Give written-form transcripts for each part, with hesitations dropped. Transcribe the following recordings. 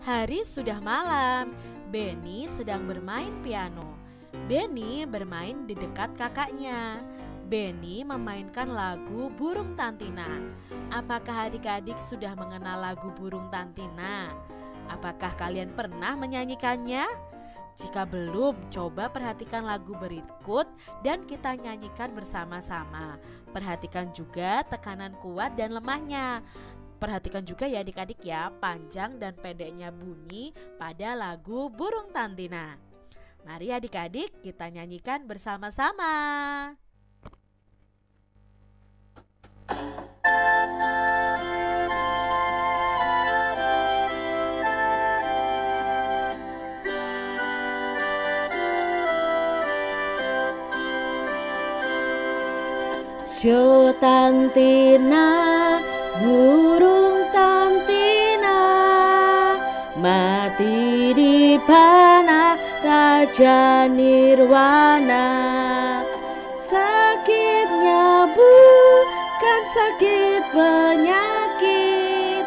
Hari sudah malam. Benny sedang bermain piano. Benny bermain di dekat kakaknya. Benny memainkan lagu Burung Tantina. Apakah adik-adik sudah mengenal lagu Burung Tantina? Apakah kalian pernah menyanyikannya? Jika belum, coba perhatikan lagu berikut dan kita nyanyikan bersama-sama. Perhatikan juga tekanan kuat dan lemahnya. Perhatikan juga ya adik-adik ya, panjang dan pendeknya bunyi pada lagu Burung Tantina. Mari adik-adik kita nyanyikan bersama-sama. Sio Tantina, burung Tantina, mati di panah Raja Nirwana. Sakitnya bukan sakit penyakit,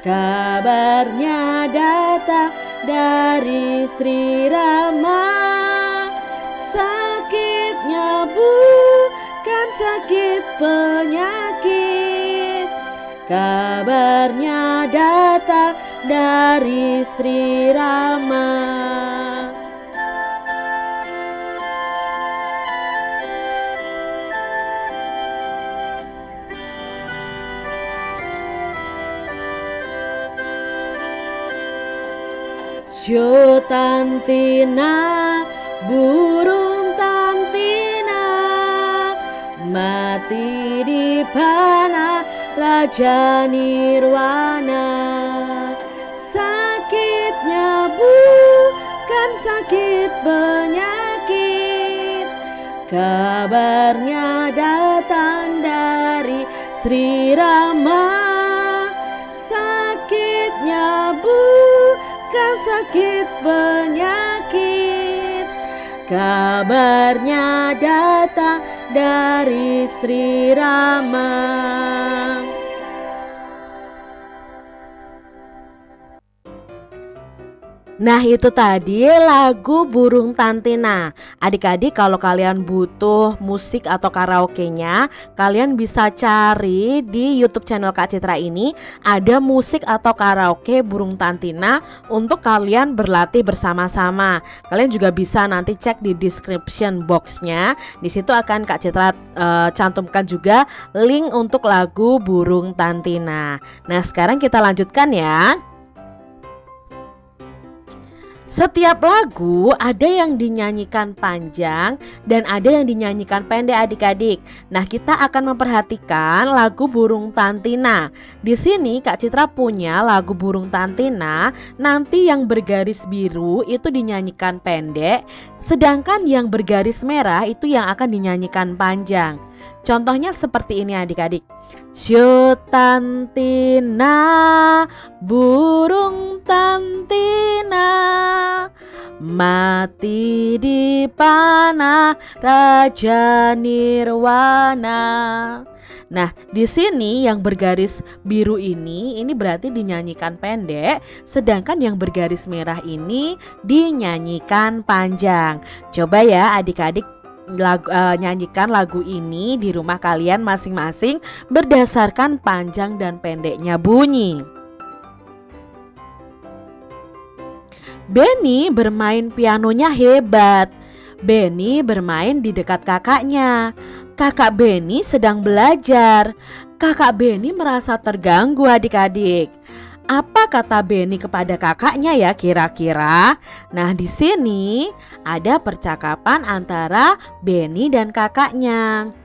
kabarnya datang dari Sri Rama. Sakitnya bukan sakit penyakit, kabarnya datang dari Sri Rama. Sio Tantina, burung Tantina, mati di panah Raja Nirwana. Sakitnya bukan sakit penyakit, kabarnya datang dari Sri Rama. Sakitnya bukan sakit penyakit, kabarnya datang dari Sri Rama. Nah itu tadi lagu Burung Tantina. Adik-adik kalau kalian butuh musik atau karaoke-nya, kalian bisa cari di YouTube channel Kak Citra ini. Ada musik atau karaoke Burung Tantina untuk kalian berlatih bersama-sama. Kalian juga bisa nanti cek di description box-nya. Di situ akan Kak Citra cantumkan juga link untuk lagu Burung Tantina. Nah sekarang kita lanjutkan ya. Setiap lagu ada yang dinyanyikan panjang dan ada yang dinyanyikan pendek adik-adik. Nah, kita akan memperhatikan lagu Burung Tantina. Di sini Kak Citra punya lagu Burung Tantina. Nanti yang bergaris biru itu dinyanyikan pendek, sedangkan yang bergaris merah itu yang akan dinyanyikan panjang. Contohnya seperti ini adik-adik. Sio Tantina, burung Tantina, mati di panah Raja Nirwana. Nah, di sini yang bergaris biru ini berarti dinyanyikan pendek, sedangkan yang bergaris merah ini dinyanyikan panjang. Coba ya adik-adik nyanyikan lagu ini di rumah kalian masing-masing berdasarkan panjang dan pendeknya bunyi. Benny bermain pianonya hebat. Benny bermain di dekat kakaknya. Kakak Benny sedang belajar. Kakak Benny merasa terganggu adik-adik. Apa kata Benny kepada kakaknya ya kira-kira? Nah, di sini ada percakapan antara Benny dan kakaknya.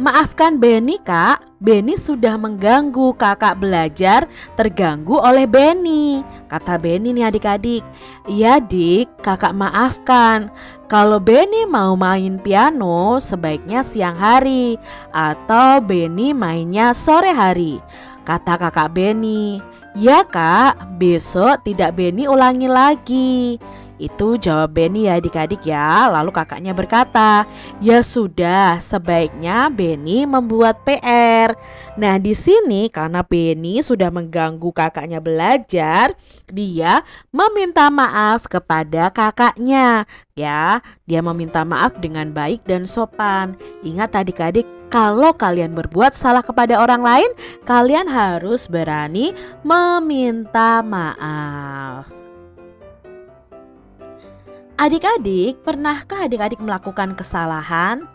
Maafkan Benny kak, Benny sudah mengganggu kakak belajar, terganggu oleh Benny. Kata Benny nih adik-adik. Iya dik, kakak maafkan. Kalau Benny mau main piano sebaiknya siang hari, atau Benny mainnya sore hari. Kata kakak Benny. Ya kak, besok tidak Benny ulangi lagi. Itu jawab Benny ya adik-adik ya. Lalu kakaknya berkata, ya sudah, sebaiknya Benny membuat PR. Nah di sini karena Benny sudah mengganggu kakaknya belajar, dia meminta maaf kepada kakaknya. Ya, dia meminta maaf dengan baik dan sopan. Ingat adik-adik, kalau kalian berbuat salah kepada orang lain, kalian harus berani meminta maaf. Adik-adik, pernahkah adik-adik melakukan kesalahan?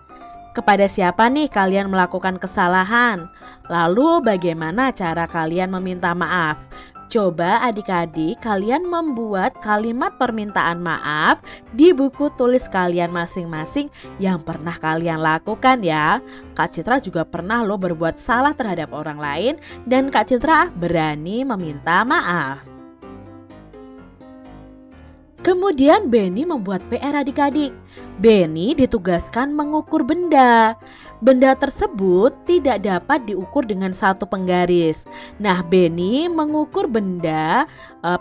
Kepada siapa nih kalian melakukan kesalahan? Lalu bagaimana cara kalian meminta maaf? Coba adik-adik kalian membuat kalimat permintaan maaf di buku tulis kalian masing-masing yang pernah kalian lakukan ya. Kak Citra juga pernah loh berbuat salah terhadap orang lain dan Kak Citra berani meminta maaf. Kemudian Benny membuat PR adik-adik. Benny ditugaskan mengukur benda. Benda tersebut tidak dapat diukur dengan satu penggaris. Nah, Benny mengukur benda,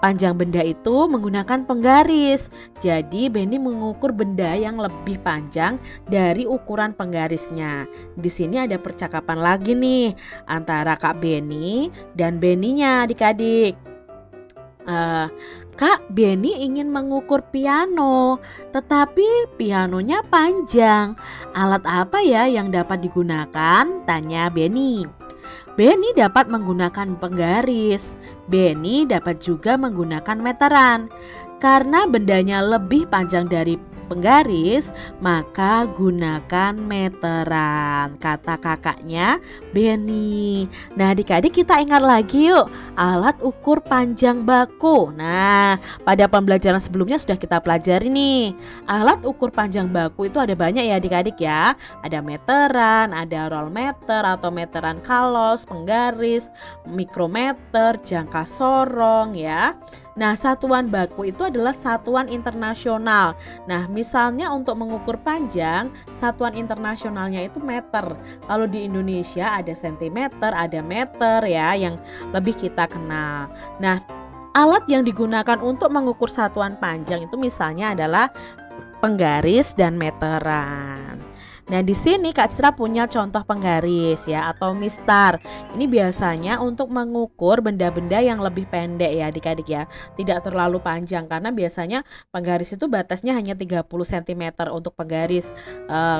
panjang benda itu menggunakan penggaris. Jadi Benny mengukur benda yang lebih panjang dari ukuran penggarisnya. Di sini ada percakapan lagi nih antara Kak Benny dan Benny-nya adik-adik. Kak, Benny ingin mengukur piano, tetapi pianonya panjang. Alat apa ya yang dapat digunakan? Tanya Benny. Benny dapat menggunakan penggaris. Benny dapat juga menggunakan meteran. Karena bendanya lebih panjang dari penggaris, maka gunakan meteran, kata kakaknya Benny. Nah adik-adik kita ingat lagi yuk alat ukur panjang baku. Nah pada pembelajaran sebelumnya sudah kita pelajari nih. Alat ukur panjang baku itu ada banyak ya adik-adik ya. Ada meteran, ada roll meter atau meteran kalos, penggaris, mikrometer, jangka sorong ya. Nah satuan baku itu adalah satuan internasional. Nah misalnya untuk mengukur panjang, satuan internasionalnya itu meter. Kalau di Indonesia ada sentimeter, ada meter ya yang lebih kita kenal. Nah alat yang digunakan untuk mengukur satuan panjang itu misalnya adalah penggaris dan meteran. Nah di sini Kak Citra punya contoh penggaris ya atau mistar. Ini biasanya untuk mengukur benda-benda yang lebih pendek ya adik-adik ya. Tidak terlalu panjang karena biasanya penggaris itu batasnya hanya 30 cm untuk penggaris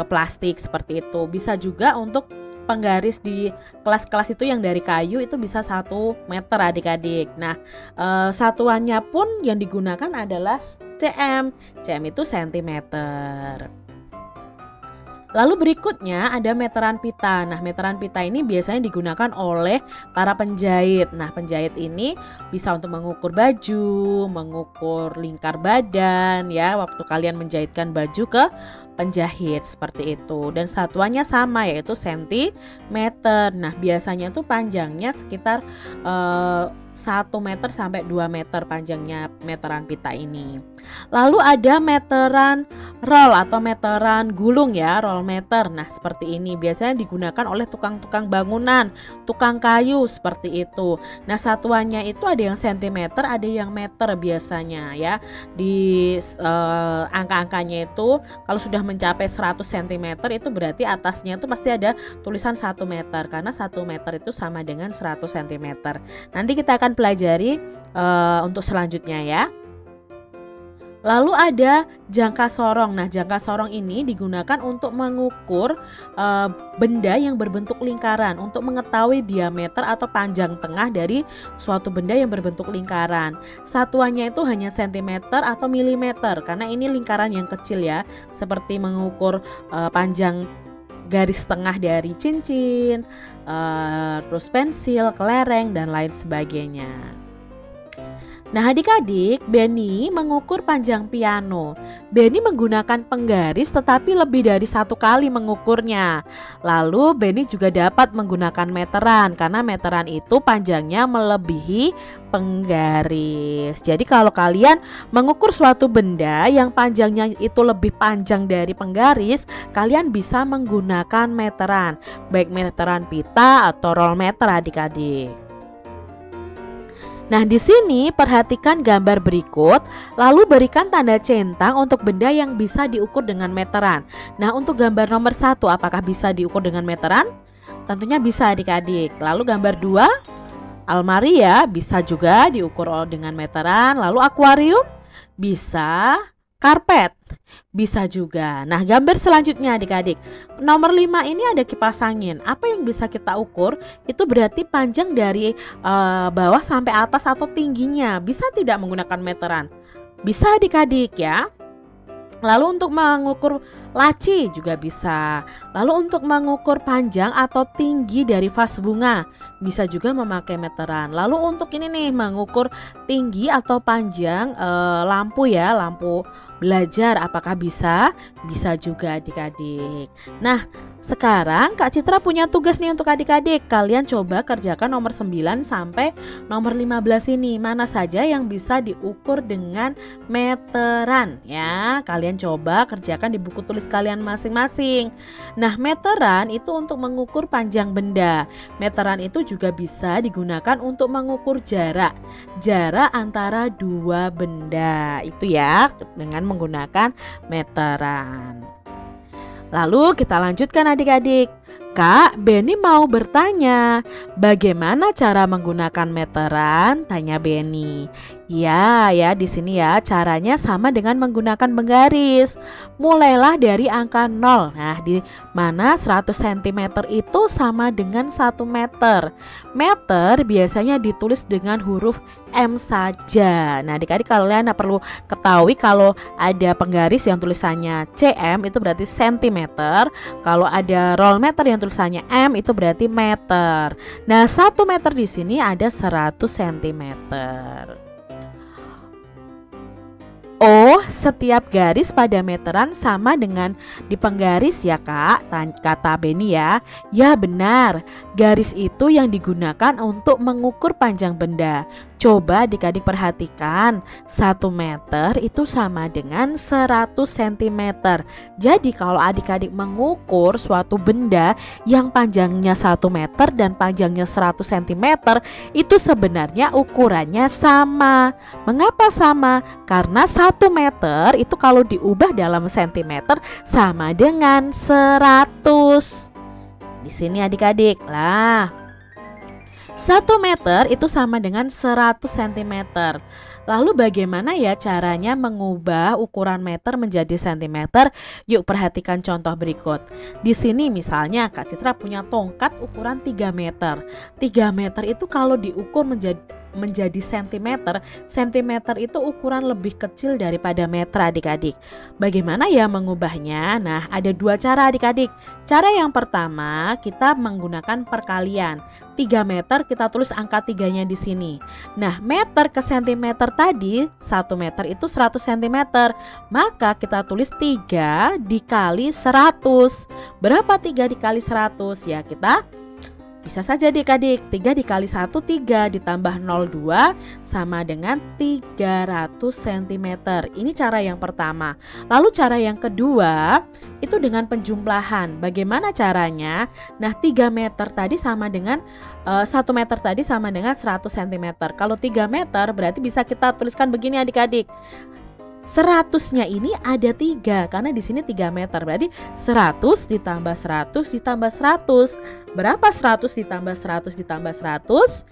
plastik seperti itu. Bisa juga untuk penggaris di kelas-kelas itu yang dari kayu itu bisa 1 meter adik-adik. Nah satuannya pun yang digunakan adalah cm. Cm itu sentimeter. Lalu berikutnya ada meteran pita. Nah meteran pita ini biasanya digunakan oleh para penjahit. Nah penjahit ini bisa untuk mengukur baju, mengukur lingkar badan ya waktu kalian menjahitkan baju ke penjahit seperti itu. Dan satuannya sama yaitu sentimeter. Nah biasanya tuh panjangnya sekitar 1 meter sampai 2 meter panjangnya meteran pita ini. Lalu ada meteran roll atau meteran gulung ya, roll meter. Nah seperti ini biasanya digunakan oleh tukang-tukang bangunan, tukang kayu seperti itu. Nah satuannya itu ada yang sentimeter, ada yang meter biasanya ya. Di angka-angkanya itu kalau sudah mencapai 100 cm itu berarti atasnya itu pasti ada tulisan 1 meter karena 1 meter itu sama dengan 100 cm. Nanti kita akan pelajari untuk selanjutnya ya. Lalu ada jangka sorong. Nah jangka sorong ini digunakan untuk mengukur benda yang berbentuk lingkaran, untuk mengetahui diameter atau panjang tengah dari suatu benda yang berbentuk lingkaran. Satuannya itu hanya sentimeter atau milimeter karena ini lingkaran yang kecil ya, seperti mengukur panjang garis tengah dari cincin, terus pensil, kelereng dan lain sebagainya. Nah adik-adik, Benny mengukur panjang piano. Benny menggunakan penggaris tetapi lebih dari 1 kali mengukurnya. Lalu Benny juga dapat menggunakan meteran karena meteran itu panjangnya melebihi penggaris. Jadi kalau kalian mengukur suatu benda yang panjangnya itu lebih panjang dari penggaris, kalian bisa menggunakan meteran, baik meteran pita atau roll meter adik-adik. Nah, di sini perhatikan gambar berikut, lalu berikan tanda centang untuk benda yang bisa diukur dengan meteran. Nah, untuk gambar nomor 1, apakah bisa diukur dengan meteran? Tentunya bisa adik-adik. Lalu gambar 2, almari ya, bisa juga diukur dengan meteran. Lalu akuarium, bisa. Karpet, bisa juga. Nah, gambar selanjutnya adik-adik. Nomor 5 ini ada kipas angin. Apa yang bisa kita ukur? Itu berarti panjang dari bawah sampai atas atau tingginya. Bisa tidak menggunakan meteran? Bisa adik-adik ya. Lalu untuk mengukur laci juga bisa. Lalu untuk mengukur panjang atau tinggi dari vas bunga bisa juga memakai meteran. Lalu untuk ini nih, mengukur tinggi atau panjang lampu ya, lampu belajar, apakah bisa? Bisa juga adik-adik. Nah, sekarang Kak Citra punya tugas nih untuk adik-adik. Kalian coba kerjakan nomor 9 sampai nomor 15 ini. Mana saja yang bisa diukur dengan meteran ya. Kalian coba kerjakan di buku tulis kalian masing-masing. Nah, meteran itu untuk mengukur panjang benda. Meteran itu juga bisa digunakan untuk mengukur jarak. Jarak antara dua benda. Itu ya, dengan menggunakan meteran. Lalu kita lanjutkan adik-adik. Kak, Beni mau bertanya, bagaimana cara menggunakan meteran? Tanya Beni. Ya, di sini ya caranya sama dengan menggunakan menggaris. Mulailah dari angka 0. Nah, di mana 100 cm itu sama dengan 1 meter. Meter biasanya ditulis dengan huruf M saja. Nah, adik-adik kalian perlu ketahui kalau ada penggaris yang tulisannya cm itu berarti cm. Kalau ada roll meter yang tulisannya M itu berarti meter. Nah, 1 meter di sini ada 100 cm. Oh, setiap garis pada meteran sama dengan di penggaris ya Kak, kata Beni ya. Ya benar, garis itu yang digunakan untuk mengukur panjang benda. Coba adik-adik perhatikan, 1 meter itu sama dengan 100 cm. Jadi kalau adik-adik mengukur suatu benda yang panjangnya 1 meter dan panjangnya 100 cm, itu sebenarnya ukurannya sama. Mengapa sama? Karena 1 meter itu kalau diubah dalam sentimeter sama dengan 100. Di sini adik-adik lah. 1 meter itu sama dengan 100 cm. Lalu bagaimana ya caranya mengubah ukuran meter menjadi cm? Yuk perhatikan contoh berikut. Di sini misalnya Kak Citra punya tongkat ukuran 3 meter. 3 meter itu kalau diukur menjadi sentimeter, sentimeter itu ukuran lebih kecil daripada meter adik-adik. Bagaimana ya mengubahnya? Nah, ada 2 cara adik-adik. Cara yang pertama kita menggunakan perkalian. 3 meter kita tulis angka 3-nya di sini. Nah, meter ke sentimeter tadi 1 meter itu 100 cm. Maka kita tulis 3 dikali 100. Berapa 3 dikali 100? Ya kita bisa saja adik-adik, 3 dikali 1 3 ditambah 02 sama dengan 300 cm. Ini cara yang pertama. Lalu cara yang kedua itu dengan penjumlahan. Bagaimana caranya? Nah, 3 meter tadi sama dengan 1 meter tadi sama dengan 100 cm. Kalau 3 meter berarti bisa kita tuliskan begini adik-adik. 100-nya ini ada 3 karena di sini 3 meter, berarti 100 ditambah 100 ditambah 100. Berapa 100 ditambah 100 ditambah 100?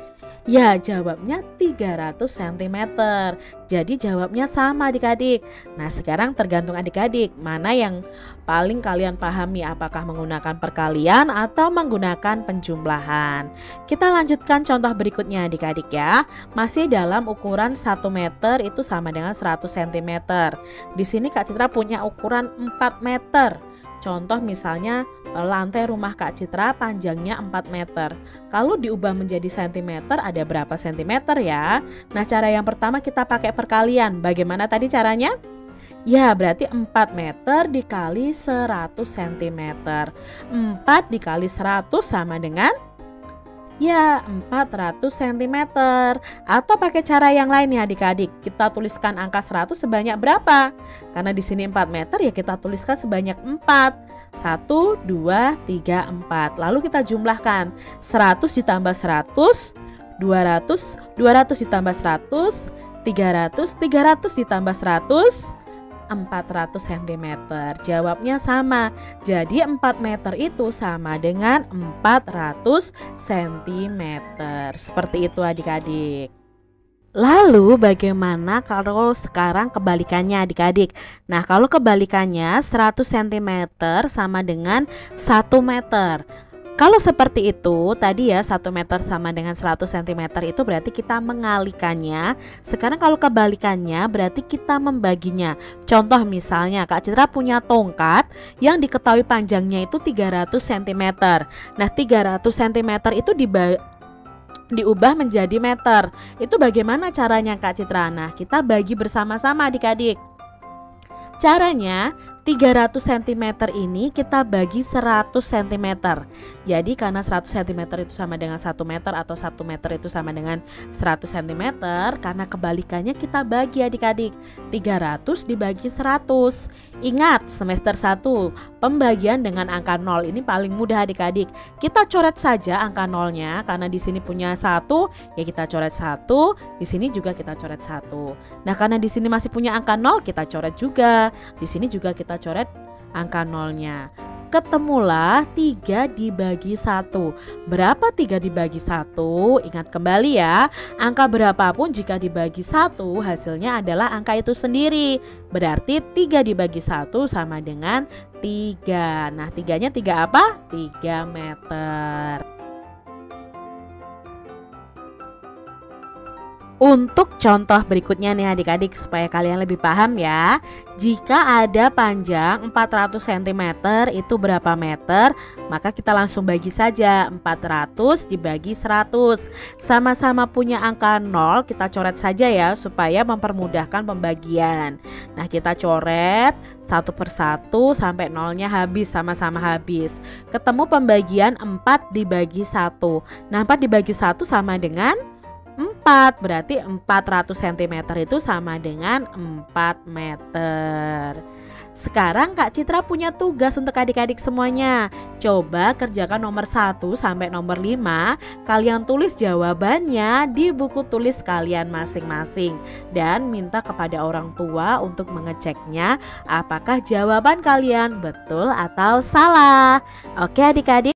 Ya, jawabnya 300 cm. Jadi jawabnya sama adik-adik. Nah, sekarang tergantung adik-adik mana yang paling kalian pahami, apakah menggunakan perkalian atau menggunakan penjumlahan. Kita lanjutkan contoh berikutnya adik-adik ya. Masih dalam ukuran 1 meter itu sama dengan 100 cm. Di sini Kak Citra punya ukuran 4 meter. Contoh misalnya lantai rumah Kak Citra panjangnya 4 meter. Kalau diubah menjadi sentimeter ada berapa sentimeter ya? Nah, cara yang pertama kita pakai perkalian. Bagaimana tadi caranya? Ya, berarti 4 meter dikali 100 cm. 4 dikali 100 sama dengan 400 cm. Atau pakai cara yang lain ya adik-adik. Kita tuliskan angka 100 sebanyak berapa? Karena di sini 4 meter ya kita tuliskan sebanyak 4. 1, 2, 3, 4. Lalu kita jumlahkan 100 ditambah 100 200, 200 ditambah 100, 300, 300 ditambah 100, 400 cm. Jawabnya sama. Jadi 4 meter itu sama dengan 400 cm. Seperti itu adik-adik. Lalu bagaimana kalau sekarang kebalikannya adik-adik? Nah, kalau kebalikannya 100 cm sama dengan 1 meter. Kalau seperti itu tadi ya 1 meter sama dengan 100 cm itu berarti kita mengalikannya. Sekarang kalau kebalikannya berarti kita membaginya. Contoh misalnya Kak Citra punya tongkat yang diketahui panjangnya itu 300 cm. Nah 300 cm itu diubah menjadi meter. Itu bagaimana caranya Kak Citra? Nah kita bagi bersama-sama adik-adik. Caranya 300 cm ini kita bagi 100 cm. Jadi karena 100 cm itu sama dengan 1 meter atau 1 meter itu sama dengan 100 cm, karena kebalikannya kita bagi adik-adik. 300 dibagi 100. Ingat semester 1 pembagian dengan angka 0 ini paling mudah adik-adik. Kita coret saja angka 0-nya karena di sini punya 1, ya kita coret 1, di sini juga kita coret 1. Nah, karena di sini masih punya angka 0, kita coret juga. Di sini juga kita coret angka 0-nya. Ketemulah 3 dibagi 1. Berapa 3 dibagi 1? Ingat kembali ya, angka berapapun jika dibagi 1 hasilnya adalah angka itu sendiri. Berarti 3 dibagi 1 sama dengan 3. Nah 3-nya 3 apa? 3 meter. Untuk contoh berikutnya nih adik-adik supaya kalian lebih paham ya. Jika ada panjang 400 cm itu berapa meter? Maka kita langsung bagi saja. 400 dibagi 100. Sama-sama punya angka 0, kita coret saja ya supaya mempermudahkan pembagian. Nah kita coret satu persatu sampai 0-nya habis, sama-sama habis. Ketemu pembagian 4 dibagi 1. Nah 4 dibagi 1 sama dengan 4, berarti 400 cm itu sama dengan 4 meter. Sekarang Kak Citra punya tugas untuk adik-adik semuanya. Coba kerjakan nomor 1 sampai nomor 5. Kalian tulis jawabannya di buku tulis kalian masing-masing. Dan minta kepada orang tua untuk mengeceknya apakah jawaban kalian betul atau salah. Oke adik-adik.